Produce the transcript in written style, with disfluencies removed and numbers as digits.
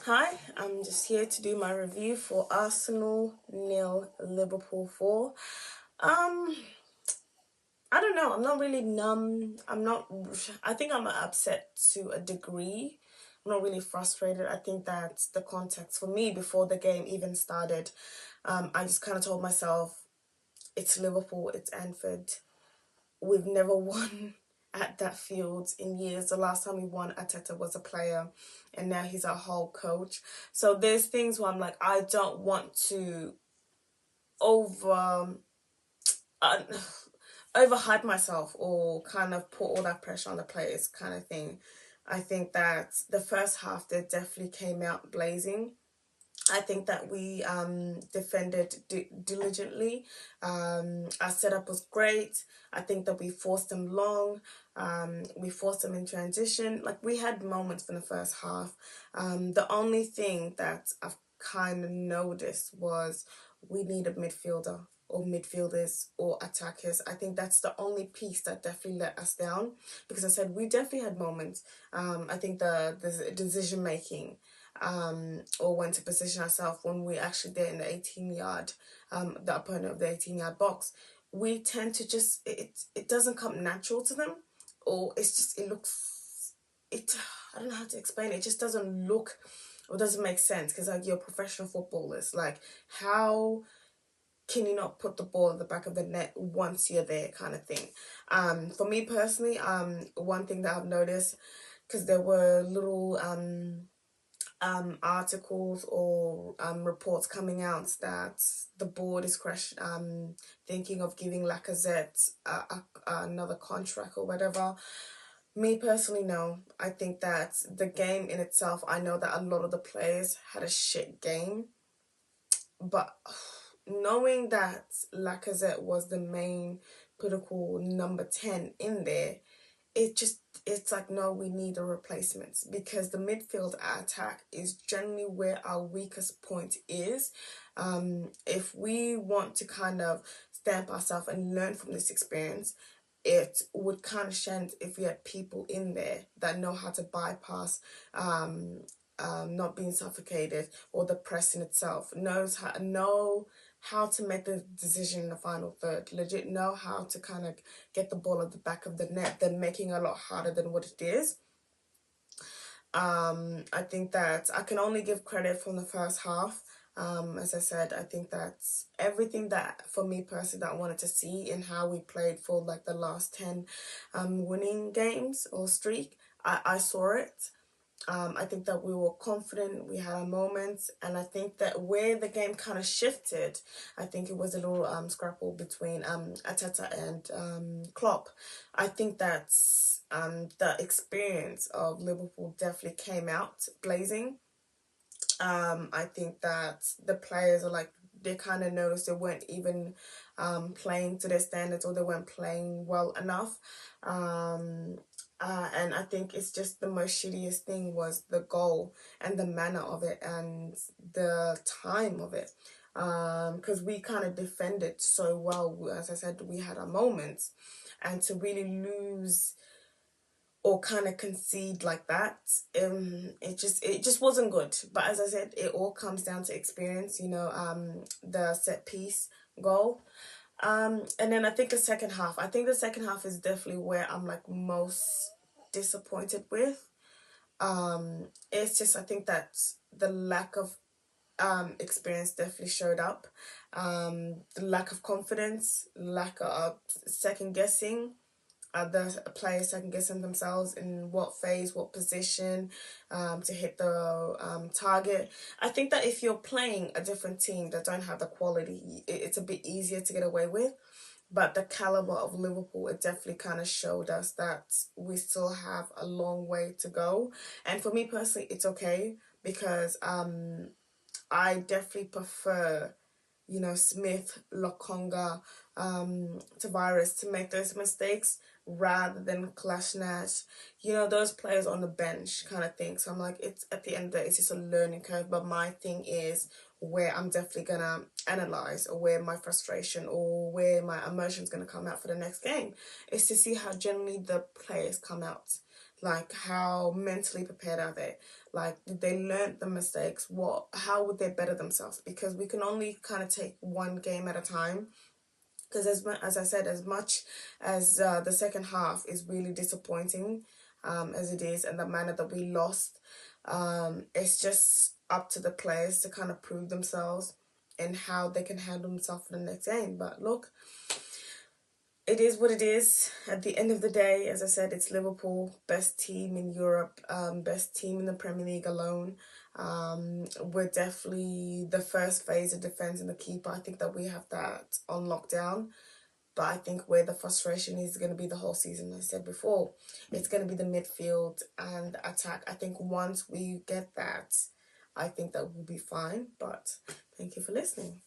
Hi, I'm just here to do my review for Arsenal 0, Liverpool 4. Um, I don't know. I'm not really numb. I think I'm upset to a degree. I'm not really frustrated. I think that's the context for me before the game even started. I just kind of told myself, it's Liverpool, it's Anfield. We've never won at that field in years. The last time we won, Arteta was a player, and now he's our whole coach. So there's things where I'm like, I don't want to over uh, overhype myself or kind of put all that pressure on the players, kind of thing. I think that the first half they definitely came out blazing. I think that we defended diligently. Our setup was great. I think that we forced them long. We forced them in transition. Like, we had moments in the first half. The only thing that I've kind of noticed was we need a midfielder or midfielders or attackers. I think that's the only piece that definitely let us down, because I said we definitely had moments. I think the decision making, or when to position ourselves when we actually there in the 18-yard, the opponent of the 18-yard box, we tend to just, it doesn't come natural to them, or it's just, it looks, it, I don't know how to explain it, it just doesn't look, or doesn't make sense, because like, you're professional footballers, like, how can you not put the ball in the back of the net once you're there, kind of thing. For me personally, one thing that I've noticed, because there were little articles or reports coming out that the board is thinking of giving Lacazette another contract or whatever. Me personally, no. I think that the game in itself, I know that a lot of the players had a shit game, but knowing that Lacazette was the main critical number 10 in there, it's like, no, we need a replacement, because the midfield attack is generally where our weakest point is. If we want to kind of stamp ourselves and learn from this experience, it would kind of shine if we had people in there that know how to bypass not being suffocated, or the press in itself, know how to make the decision in the final third, legit know how to kind of get the ball at the back of the net, then making it a lot harder than what it is. I think that I can only give credit from the first half. As I said, I think that's everything that, for me personally, that I wanted to see in how we played for like the last 10 winning games or streak. I saw it. I think that we were confident, we had our moments, and I think that where the game kind of shifted, I think it was a little scrapple between Arteta and Klopp. I think that's the experience of Liverpool definitely came out blazing. I think that the players are like, they kind of noticed they weren't even playing to their standards, or they weren't playing well enough. And I think it's just the most shittiest thing was the goal and the manner of it and the time of it. Because we kind of defended so well. As I said, we had our moments, and to really lose or kind of concede like that, it just wasn't good. But as I said, it all comes down to experience, the set piece goal. And then I think the second half is definitely where I'm like most disappointed with. It's just, I think that the lack of experience definitely showed up. The lack of confidence, lack of second guessing, the players second guessing themselves in what phase, what position to hit the target. I think that if you're playing a different team that don't have the quality, it's a bit easier to get away with. But the caliber of Liverpool, it definitely kind of showed us that we still have a long way to go. And for me personally, it's okay, because I definitely prefer, Smith, Lokonga, Tavares to make those mistakes rather than Kolasinac, those players on the bench kind of thing. So I'm like, it's at the end of the day, it's just a learning curve. But my thing is where I'm definitely gonna analyze, or where my frustration or where my emotion's gonna come out for the next game, is to see how generally the players come out. Like, how mentally prepared are they? Like, did they learn the mistakes? How would they better themselves? Because we can only kind of take one game at a time. Because as I said, as much as the second half is really disappointing, as it is, and the manner that we lost, it's just up to the players to kind of prove themselves and how they can handle themselves for the next game. But look, it is what it is. At the end of the day, as I said, it's Liverpool, best team in Europe, best team in the Premier League alone. We're definitely the first phase of defence and the keeper. I think that we have that on lockdown. But I think where the frustration is going to be the whole season, as I said before, it's going to be the midfield and attack. I think once we get that, I think that we'll be fine. But thank you for listening.